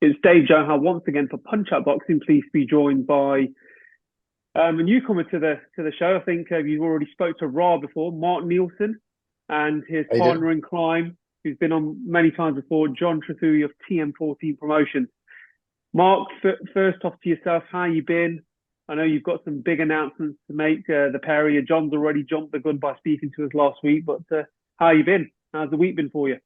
It's Dave Johal once again for Punch Out Boxing. Pleased to be joined by a newcomer to the show. I think you've already spoke to Ra before, Mark Neilson, and his How you doing? partner in crime, who's been on many times before, John TRETHEWEY of TM14 Promotions. Mark, first off to yourself, how you been? I know you've got some big announcements to make. The pair of you, John's already jumped the gun by speaking to us last week, but how you been? How's the week been for you?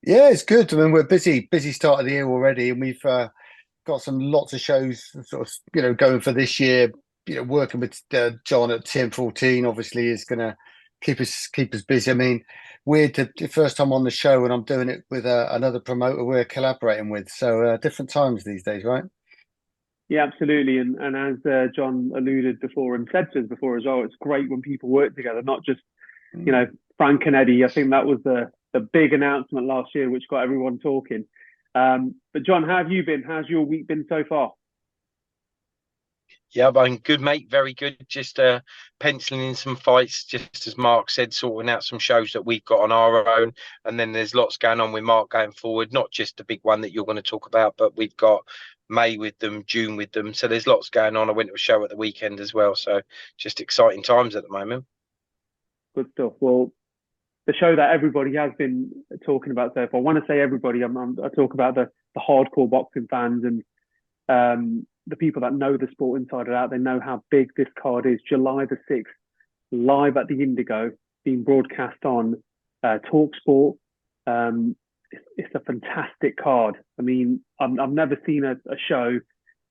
Yeah, it's good. I mean, we're busy start of the year already, and we've got some lots of shows sort of going for this year. Working with John at TM14 obviously is going to keep us busy. I mean, weird the first time on the show, and I'm doing it with another promoter we're collaborating with. So different times these days, right? Yeah, absolutely. And as John alluded before and said to us before as well, it's great when people work together, not just, you know, Mm. Frank and Eddie. I think that was the big announcement last year, which got everyone talking. But John, how have you been? How's your week been so far? Yeah, I'm good, mate. Very good. Just penciling in some fights, just as Mark said, sorting out some shows that we've got on our own. And then there's lots going on with Mark going forward, not just the big one that you're going to talk about, but we've got May with them, June with them. So there's lots going on. I went to a show at the weekend as well. So just exciting times at the moment. Good stuff. Well, the show that everybody has been talking about so far. I want to say everybody. I talk about the hardcore boxing fans and the people that know the sport inside and out. They know how big this card is. July the 6th, live at the Indigo, being broadcast on Talk Sport. It's a fantastic card. I mean, I've never seen a show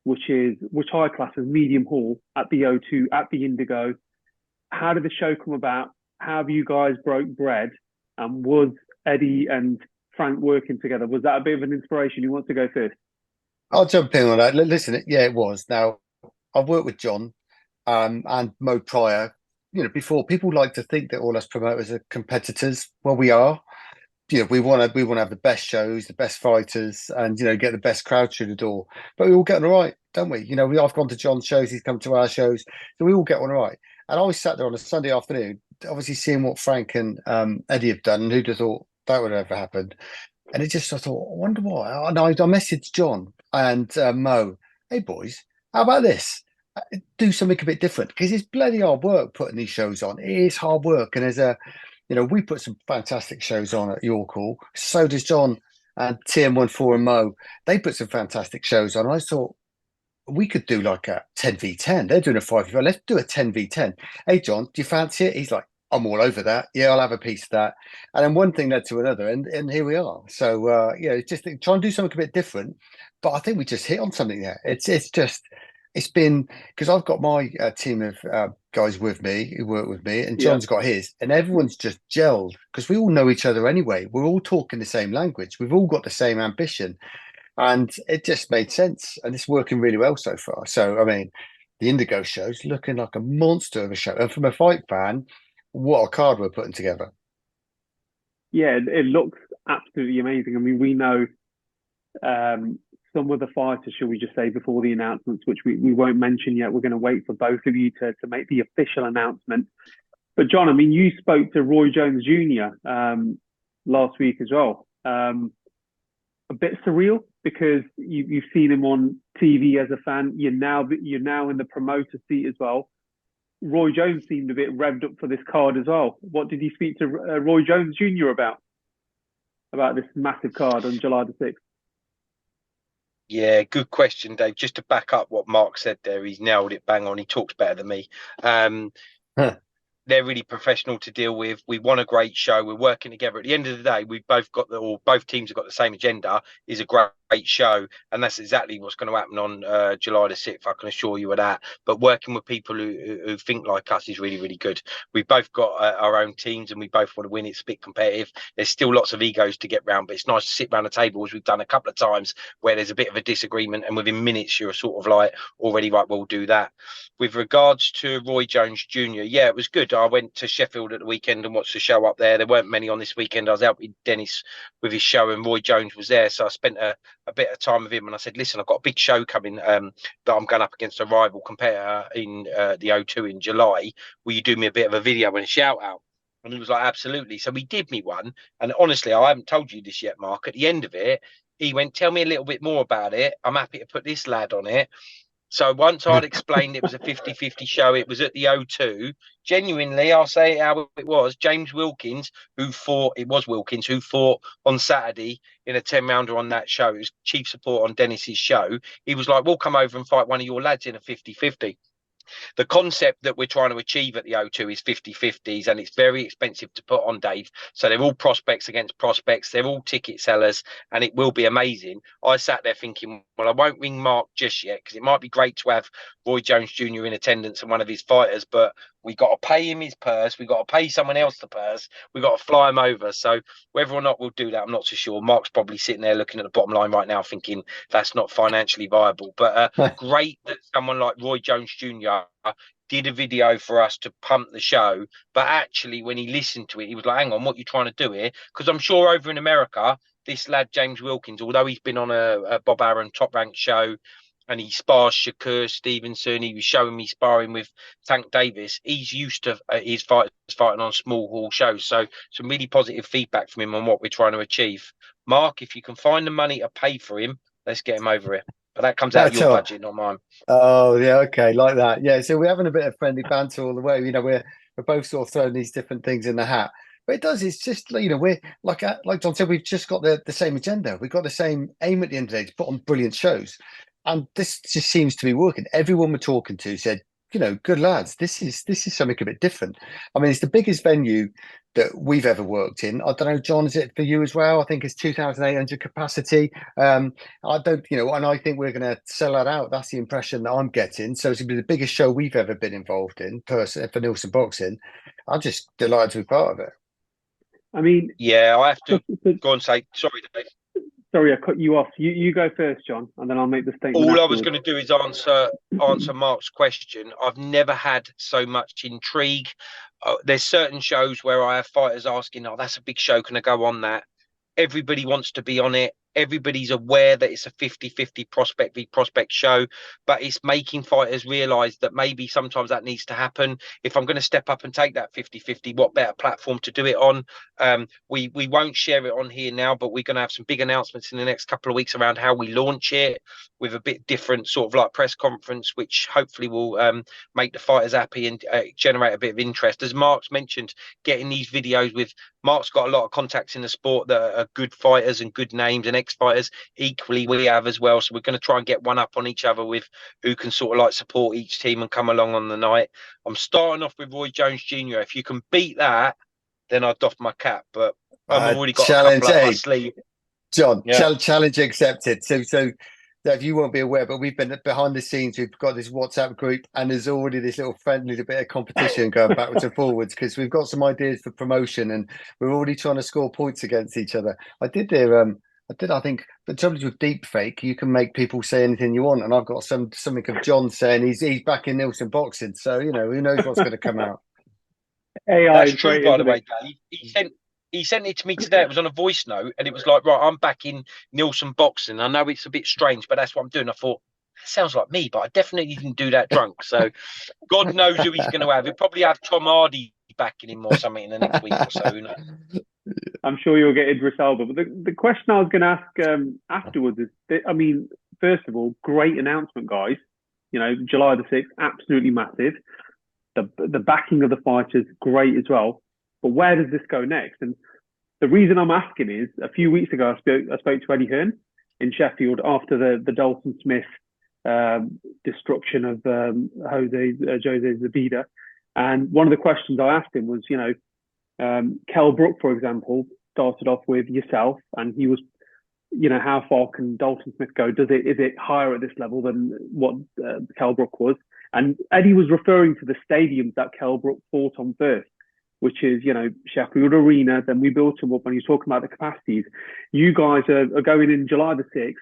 which I class as medium haul at the O2 at the Indigo. How did the show come about? How have you guys broke bread? And was Eddie and Frank working together? Was that a bit of an inspiration? Who wants to go first? I'll jump in on that. Listen, yeah, it was. Now, I've worked with John and Mo prior. Before people like to think that all us promoters are competitors. Well, we are. We want to have the best shows, the best fighters, and get the best crowd through the door. But we all get on all right, don't we? I've gone to John's shows, he's come to our shows, so we all get on all right. And I was sat there on a Sunday afternoon, obviously seeing what Frank and Eddie have done, and who'd have thought that would have ever happened? And I thought, I wonder why. And I messaged John and Mo, hey boys, how about this? Do something a bit different because it's bloody hard work putting these shows on. It is hard work, and we put some fantastic shows on at York Hall. So does John and TM14 and Mo. They put some fantastic shows on. I thought we could do like a 10v10. They're doing a 5v5. Let's do a 10v10. Hey, John, do you fancy it? He's like, I'm all over that. Yeah, I'll have a piece of that. And then one thing led to another, and here we are. So, just try and do something a bit different. But I think we just hit on something there. It's been because I've got my team of guys with me who work with me, and Yeah. John's got his, and everyone's just gelled because we all know each other anyway. We're all talking the same language. We've all got the same ambition, and it just made sense. And it's working really well so far. So, I mean, the Indigo show's looking like a monster of a show, and from a fight fan, what a card we're putting together. Yeah, it looks absolutely amazing. I mean, we know um, some of the fighters, shall we just say, before the announcements, which we won't mention yet. We're going to wait for both of you to make the official announcement. But John, I mean, you spoke to Roy Jones Jr. Last week as well. A bit surreal because you've seen him on TV as a fan. You're now in the promoter seat as well. Roy Jones seemed a bit revved up for this card as well. What did you speak to Roy Jones Jr. about this massive card on July the 6th? Yeah, good question, Dave. Just to back up what Mark said there, he's nailed it bang on. He talks better than me. Um, Huh. they're really professional to deal with. We want a great show. We're working together. At the end of the day, we've both got or both teams have got the same agenda. Is a great show, and that's exactly what's going to happen on July the 6th. I can assure you of that. But working with people who think like us is really, really good. We've both got our own teams, and we both want to win. It's a bit competitive. There's still lots of egos to get round, but it's nice to sit around the table as we've done a couple of times where there's a bit of a disagreement, and within minutes you're sort of like already right. We'll do that. With regards to Roy Jones Jr., yeah, it was good. I went to Sheffield at the weekend and watched the show up there. There weren't many on this weekend. I was out with Dennis with his show, and Roy Jones was there. So I spent a bit of time with him, and I said, listen, I've got a big show coming that I'm going up against a rival competitor in the O2 in July. Will you do me a bit of a video and a shout out? And he was like, absolutely. So he did me one. And honestly, I haven't told you this yet, Mark. At the end of it, he went, tell me a little bit more about it. I'm happy to put this lad on it. So once I'd explained it was a 50-50 show, it was at the O2. Genuinely, I'll say how it was. James Wilkins, who fought on Saturday in a 10-rounder on that show. It was chief support on Dennis's show. He was like, we'll come over and fight one of your lads in a 50-50. The concept that we're trying to achieve at the O2 is 50-50s, and it's very expensive to put on, Dave. So they're all prospects against prospects. They're all ticket sellers, and it will be amazing. I sat there thinking, well, I won't ring Mark just yet because it might be great to have Roy Jones Jr. in attendance and one of his fighters, but we got to pay him his purse. We got to pay someone else the purse. We got to fly him over. So whether or not we'll do that, I'm not so sure. Mark's probably sitting there looking at the bottom line right now thinking that's not financially viable. But great that someone like Roy Jones Jr. did a video for us to pump the show. But actually, when he listened to it, he was like, hang on, what are you trying to do here? Because I'm sure over in America, this lad, James Wilkins, although he's been on a Bob Arum top ranked show, and he spars Shakur Stevenson. He was showing me sparring with Tank Davis. He's used to his fighters fighting on small hall shows. So some really positive feedback from him on what we're trying to achieve. Mark, if you can find the money to pay for him, let's get him over here. But that comes out of your budget, not mine. Oh, yeah, okay, like that. Yeah, so we're having a bit of friendly banter all the way. You know, we're both sort of throwing these different things in the hat. But it's just, you know, we're like John said, we've just got the same agenda. We've got the same aim at the end of the day to put on brilliant shows. And this just seems to be working. Everyone we're talking to said, you know, good lads, this is something a bit different. I mean, it's the biggest venue that we've ever worked in. I don't know, John, is it for you as well? I think it's 2,800 capacity. I don't, you know, and I think we're going to sell that out. That's the impression that I'm getting. So it's going to be the biggest show we've ever been involved in, personally, for Neilson Boxing. I'm just delighted to be part of it. I mean, yeah, I have to go and say, sorry, Dave. Sorry, I cut you off. You go first, John, and then I'll make the statement. All I was going to do is answer Mark's question. I've never had so much intrigue. There's certain shows where I have fighters asking, oh, that's a big show. Can I go on that? Everybody wants to be on it. Everybody's aware that it's a 50-50 prospect v prospect show, but it's making fighters realize that maybe sometimes that needs to happen. If I'm going to step up and take that 50-50, what better platform to do it on? We won't share it on here now, but we're going to have some big announcements in the next couple of weeks around how we launch it, with a bit different sort of like press conference, which hopefully will make the fighters happy and generate a bit of interest. As Mark's mentioned, getting these videos with Mark's got a lot of contacts in the sport that are good fighters and good names, and ex-fighters equally we have as well. So we're going to try and get one up on each other with who can sort of like support each team and come along on the night. I'm starting off with Roy Jones Jr. If you can beat that, then I'll doff my cap. But I've already got challenge, a couple up my sleeve. John, yeah. Challenge accepted. So if you won't be aware, but we've been behind the scenes. We've got this WhatsApp group, and there's already this little friendly bit of competition going backwards and forwards because we've got some ideas for promotion, and we're already trying to score points against each other. I think the trouble is with deep fake, you can make people say anything you want, and I've got something of John saying he's back in Neilson Boxing, so you know who knows what's going to come out. AI That's true, by the way, Dave. He sent it to me today. It was on a voice note, and it was like, right, I'm back in Neilson Boxing. I know it's a bit strange, but that's what I'm doing. I thought, that sounds like me, but I definitely didn't do that drunk. So God knows who he's going to have. He'll probably have Tom Hardy backing him or something in the next week or so. Who knows? I'm sure you'll get Idris Elba. But the question I was going to ask afterwards is, I mean, first of all, great announcement, guys. You know, July the 6th, absolutely massive. The backing of the fighters, great as well. But where does this go next? And the reason I'm asking is, a few weeks ago, I spoke to Eddie Hearn in Sheffield after the Dalton Smith destruction of Jose Zabida. And one of the questions I asked him was, you know, Kell Brook, for example, started off with yourself, and he was, you know, how far can Dalton Smith go? Is it higher at this level than what Kell Brook was? And Eddie was referring to the stadiums that Kell Brook fought on first, which is, you know, Sheffield Arena. Then we built them up when he was talking about the capacities. You guys are going in July the 6th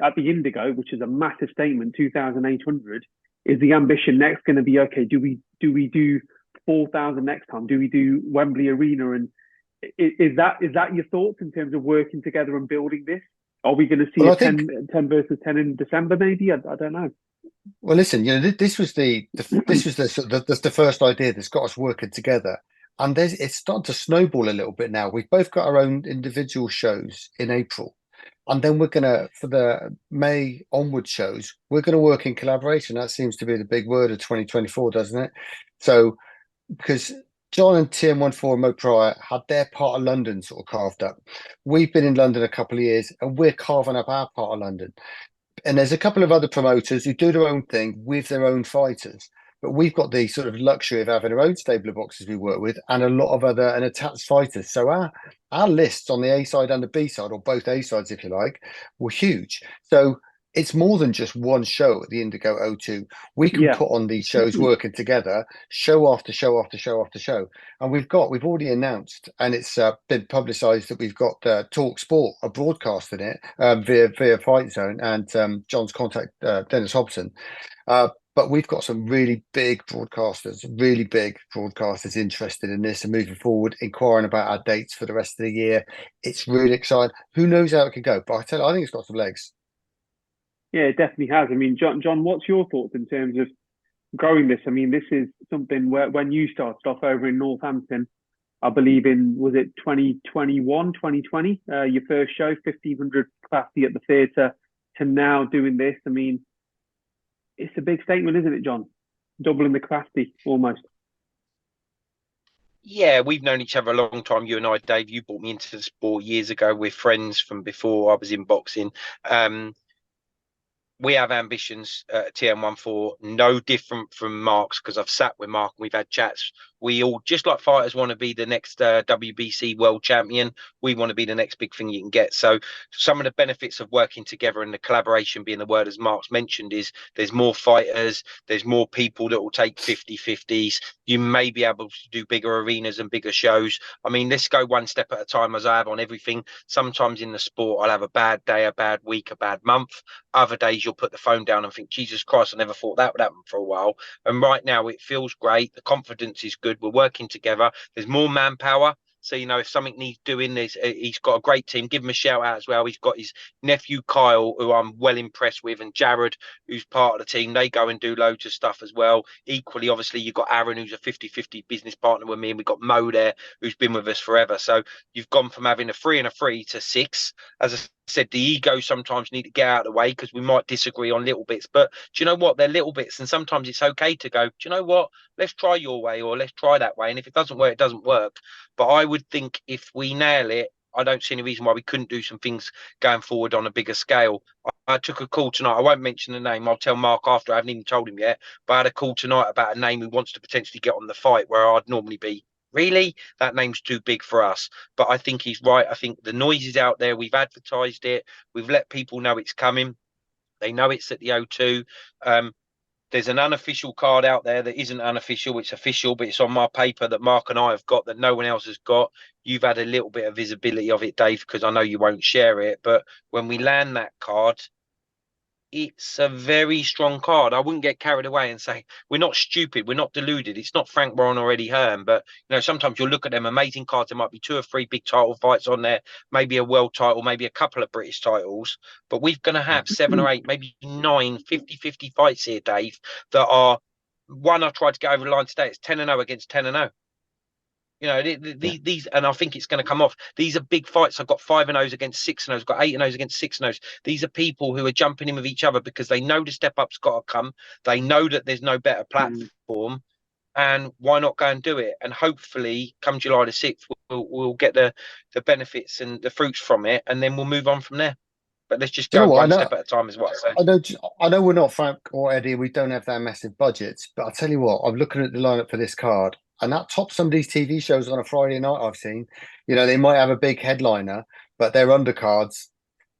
at the Indigo, which is a massive statement, 2,800. Is the ambition next going to be, okay, do we do 4,000 next time? Do we do Wembley Arena? And is that your thoughts in terms of working together and building this? Are we going to see 10 versus 10 in December, maybe? I don't know. Well, listen, you know, this was the first idea that's got us working together, and it's starting to snowball a little bit now. We've both got our own individual shows in April, And then we're gonna, for the May onward shows, we're gonna work in collaboration. That seems to be the big word of 2024, doesn't it? So because John and TM14 and Mo Pryor had their part of London sort of carved up. We've been in London a couple of years and we're carving up our part of London. And there's a couple of other promoters who do their own thing with their own fighters. But we've got the sort of luxury of having our own stable of boxers we work with and a lot of other and attached fighters. So our lists on the A side and the B side, or both A sides, if you like, were huge. So it's more than just one show at the Indigo O2. We can put on these shows working together, show after show after show after show. And we've already announced, and it's been publicised that we've got Talk Sport, a broadcast in it via Fight Zone, and John's contact Dennis Hobson. But we've got some really big broadcasters interested in this and moving forward, inquiring about our dates for the rest of the year. It's really exciting. Who knows how it could go? But I tell you, I think it's got some legs. Yeah, it definitely has. I mean, John, what's your thoughts in terms of growing this? I mean, this is something where when you started off over in Northampton, I believe was it 2021, 2020, your first show, 1,500 capacity at the theatre, to now doing this. I mean, it's a big statement, isn't it, John? Doubling the capacity almost. Yeah, we've known each other a long time. You and I, Dave, you brought me into the sport years ago. We're friends from before I was in boxing. We have ambitions at TM14, no different from Mark's, because I've sat with Mark and we've had chats. We all, just like fighters want to be the next WBC world champion, we want to be the next big thing you can get. So some of the benefits of working together and the collaboration being the word, as Mark's mentioned, is there's more fighters, there's more people that will take 50-50s. You may be able to do bigger arenas and bigger shows. I mean, let's go one step at a time, as I have on everything. Sometimes in the sport, I'll have a bad day, a bad week, a bad month. Other days you'll put the phone down and think, Jesus Christ, I never thought that would happen for a while. And right now it feels great. The confidence is good. We're working together. There's more manpower. So, you know, if something needs doing, he's got a great team. Give him a shout out as well. He's got his nephew, Kyle, who I'm well impressed with, and Jared, who's part of the team. They go and do loads of stuff as well. Equally, obviously, you've got Aaron, who's a 50-50 business partner with me, and we've got Mo there, who's been with us forever. So you've gone from having a 3 and a 3 to 6. As I said, the ego sometimes need to get out of the way because we might disagree on little bits. But do you know what? They're little bits, and sometimes it's okay to go, do you know what? Let's try your way, or let's try that way. And if it doesn't work, it doesn't work. But I would think if we nail it, I don't see any reason why we couldn't do some things going forward on a bigger scale. I took a call tonight. I won't mention the name. I'll tell Mark after. I haven't even told him yet. But I had a call tonight about a name who wants to potentially get on the fight where I'd normally be. Really? That name's too big for us. But I think he's right. I think the noise is out there. We've advertised it. We've let people know it's coming. They know it's at the O2. There's an unofficial card out there that isn't unofficial. It's official, but it's on my paper that Mark and I have got that no one else has got. You've had a little bit of visibility of it, Dave, because I know you won't share it. But when we land that card, it's a very strong card. I wouldn't get carried away and say we're not stupid, we're not deluded. It's not Frank Warren or Eddie Hearn, but you know, sometimes you'll look at them amazing cards. There might be 2 or 3 big title fights on there, maybe a world title, maybe a couple of British titles. But we're going to have 7 or 8, maybe 9 50-50 fights here, Dave, that are one. I tried to get over the line today. It's 10-0 against 10-0. You know, these, and I think it's going to come off. These are big fights. I've got 5-0s against 6-0s, got 8-0s against 6-0s. These are people who are jumping in with each other because they know the step up's got to come. They know that there's no better platform, and why not go and do it? And hopefully, come July the 6th, we'll get the benefits and the fruits from it, and then we'll move on from there. But let's just go one step at a time, is what I say. I know we're not Frank or Eddie. We don't have that massive budgets, but I'll tell you what. I'm looking at the lineup for this card. And that tops some of these TV shows on a Friday night I've seen. You know, they might have a big headliner, but their undercards,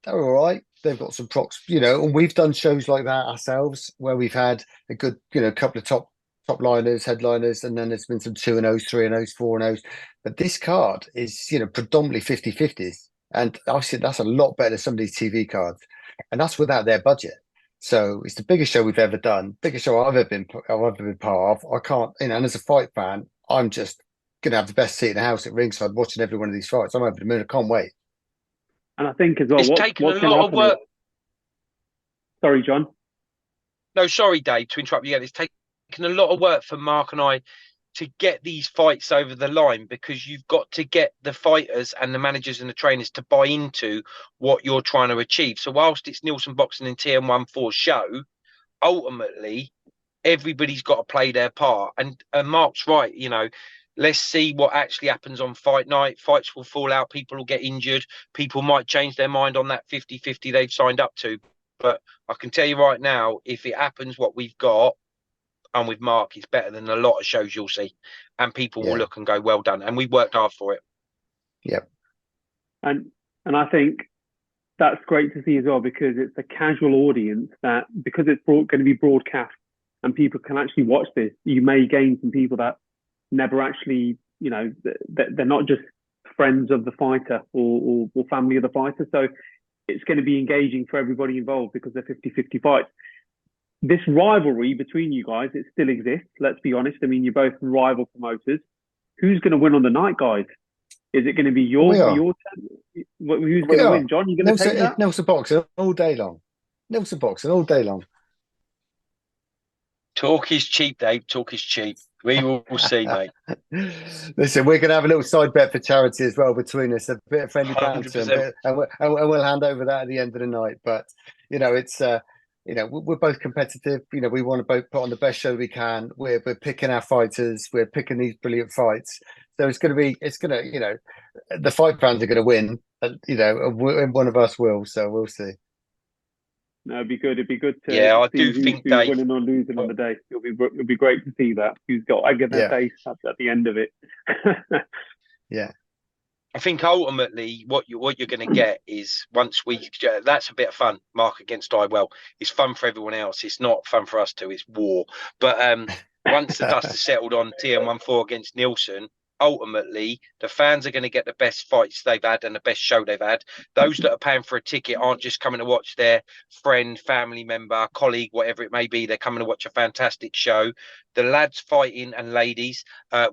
they're all right. They've got some procs, you know, and we've done shows like that ourselves where we've had a good, you know, couple of top liners, headliners, and then there's been some 2-0s, 3-0s, 4-0s. But this card is, you know, predominantly 50-50s. And obviously that's a lot better than some of these TV cards. And that's without their budget. So it's the biggest show we've ever done, biggest show I've ever been part of. I can't, you know, and as a fight fan, I'm just gonna have the best seat in the house at ringside watching every one of these fights. I'm over the moon. I can't wait. And I think as well, it's taken a lot of work. Sorry, John. No, sorry, Dave, to interrupt you again. It's taken a lot of work for Mark and I to get these fights over the line, because you've got to get the fighters and the managers and the trainers to buy into what you're trying to achieve. So whilst it's Neilson Boxing and TM14 show, ultimately everybody's got to play their part. And Mark's right, you know, let's see what actually happens on fight night. Fights will fall out, people will get injured, people might change their mind on that 50-50 they've signed up to. But I can tell you right now, if it happens what we've got, and with Mark, it's better than a lot of shows you'll see, and people will look and go, well done, and we worked hard for it. Yep. And I think that's great to see as well, because it's a casual audience that, because it's going to be broadcast and people can actually watch this, you may gain some people that never actually, you know, they're not just friends of the fighter or family of the fighter. So it's going to be engaging for everybody involved because they're 50-50 fights. This rivalry between you guys, it still exists. Let's be honest. I mean, you're both rival promoters. Who's going to win on the night, guys? Is it going to be your turn? Who's going to win, John? You going to take that? Neilson Boxing all day long. Neilson Boxing all day long. Talk is cheap, Dave. Talk is cheap. We will see, mate. Listen, we're going to have a little side bet for charity as well between us, a bit of friendly banter, and we'll hand over that at the end of the night. But you know, it's you know, we're both competitive. You know, we want to both put on the best show we can. We're picking our fighters. We're picking these brilliant fights. So it's going to, you know, the fight fans are going to win. You know, one of us will. So we'll see. No, it'd be good. It'd be good to I see do think Dave winning or losing on the day. It'll be great to see that. Who's got egg in their face at the end of it. Yeah. I think ultimately what you're going to get is, once that's a bit of fun, Mark against Iwell. It's fun for everyone else. It's not fun for us two. It's war. But once the dust has settled on TM14 against Neilson, ultimately the fans are going to get the best fights they've had and the best show they've had. Those that are paying for a ticket aren't just coming to watch their friend, family member, colleague, whatever it may be. They're coming to watch a fantastic show. The lads fighting and ladies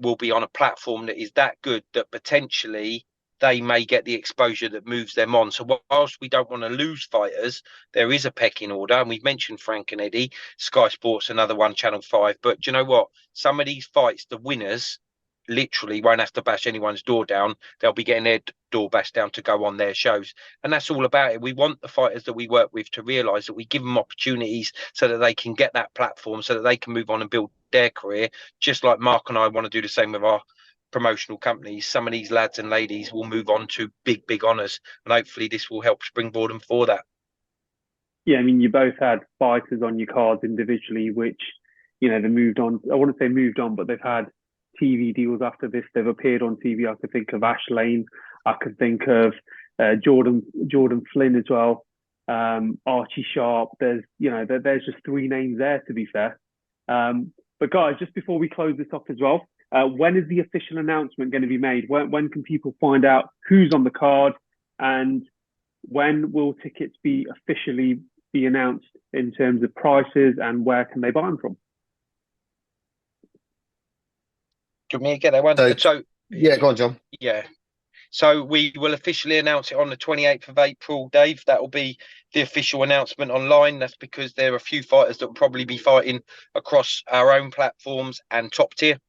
will be on a platform that is that good that potentially they may get the exposure that moves them on. So whilst we don't want to lose fighters, there is a pecking order. And we've mentioned Frank and Eddie, Sky Sports, another one, Channel 5. But do you know what? Some of these fights, the winners literally won't have to bash anyone's door down. They'll be getting their door bashed down to go on their shows. And that's all about it. We want the fighters that we work with to realise that we give them opportunities so that they can get that platform, so that they can move on and build their career, just like Mark and I want to do the same with our promotional companies. Some of these lads and ladies will move on to big honours, and hopefully this will help springboard them for that. Yeah, I mean, you both had fighters on your cards individually, which, you know, they moved on. I wouldn't say moved on, but they've had TV deals after this. They've appeared on TV. I could think of Ash Lane. I could think of Jordan Flynn as well. Archie Sharp. There's just three names there, to be fair. But guys, just before we close this off as well, when is the official announcement going to be made? When can people find out who's on the card, and when will tickets be officially be announced in terms of prices, and where can they buy them from? Do you want me to get that one? So yeah, go on, John. Yeah. So we will officially announce it on the 28th of April, Dave. That will be the official announcement online. That's because there are a few fighters that will probably be fighting across our own platforms and Top Tier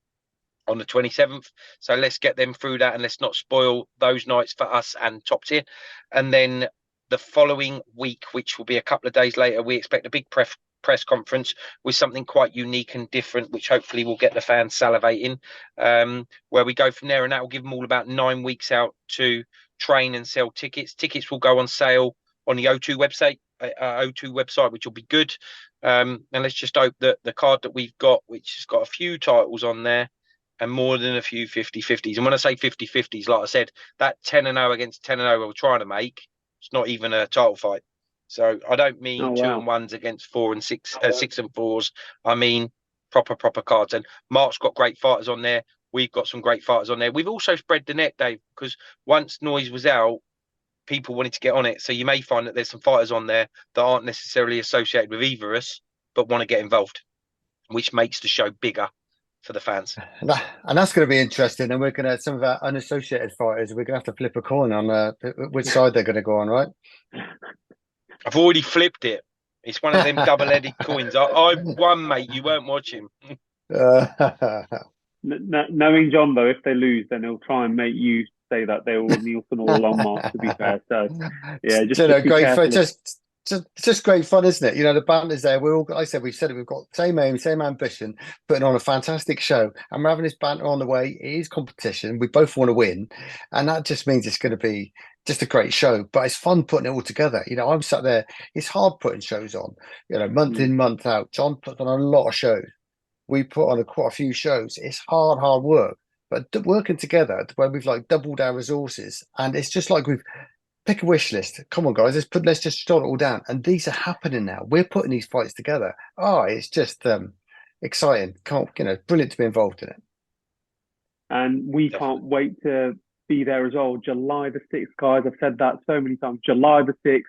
on the 27th. So let's get them through that, and let's not spoil those nights for us and Top Tier. And then the following week, which will be a couple of days later, we expect a big press conference with something quite unique and different, which hopefully will get the fans salivating, where we go from there. And that will give them all about 9 weeks out to train and sell tickets. Tickets will go on sale on the O2 website, which will be good. And let's just hope that the card that we've got, which has got a few titles on there and more than a few 50-50s. And when I say 50-50s, like I said, that 10-0 against 10-0 we're trying to make, it's not even a title fight. So I don't mean 2-1s against 4 and 6, 6 and 4s. I mean proper cards. And Mark's got great fighters on there. We've got some great fighters on there. We've also spread the net, Dave, because once Noise was out, people wanted to get on it. So you may find that there's some fighters on there that aren't necessarily associated with either of us, but want to get involved, which makes the show bigger for the fans. And that's going to be interesting. And we're going to, some of our unassociated fighters, we're going to have to flip a coin on which side they're going to go on, right? I've already flipped it. It's one of them double-headed coins. I won, mate. You weren't watching. Knowing John though, if they lose, then he'll try and make you say that they were Neilson all along, Mark. To be fair, so yeah, just be Great fun. careful. Just great fun, isn't it? The banter's there. We're all, like I said, we've said it. We've got same aim, same ambition, putting on a fantastic show, and we're having this banter on the way. It is competition. We both want to win, and that just means it's going to be just a great show. But it's fun putting it all together. I'm sat there. It's hard putting shows on. Month in, month out. John puts on a lot of shows. We put on quite a few shows. It's hard work, but working together where we've like doubled our resources, and it's just like we've pick a wish list. Come on, guys, let's just jot it all down. And these are happening now. We're putting these fights together. Oh, it's just exciting. Brilliant to be involved in it. And we can't wait to be there as well. July the 6th, guys. I've said that so many times. July the 6th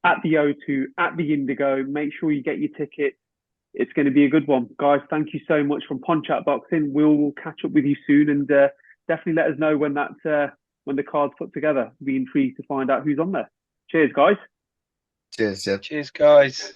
at the O2, at the Indigo. Make sure you get your tickets. It's going to be a good one. Guys, thank you so much from Punch Out Boxing. We'll catch up with you soon, and definitely let us know when when the card's put together. Be intrigued to find out who's on there. Cheers, guys. Cheers, Jeff. Cheers, guys.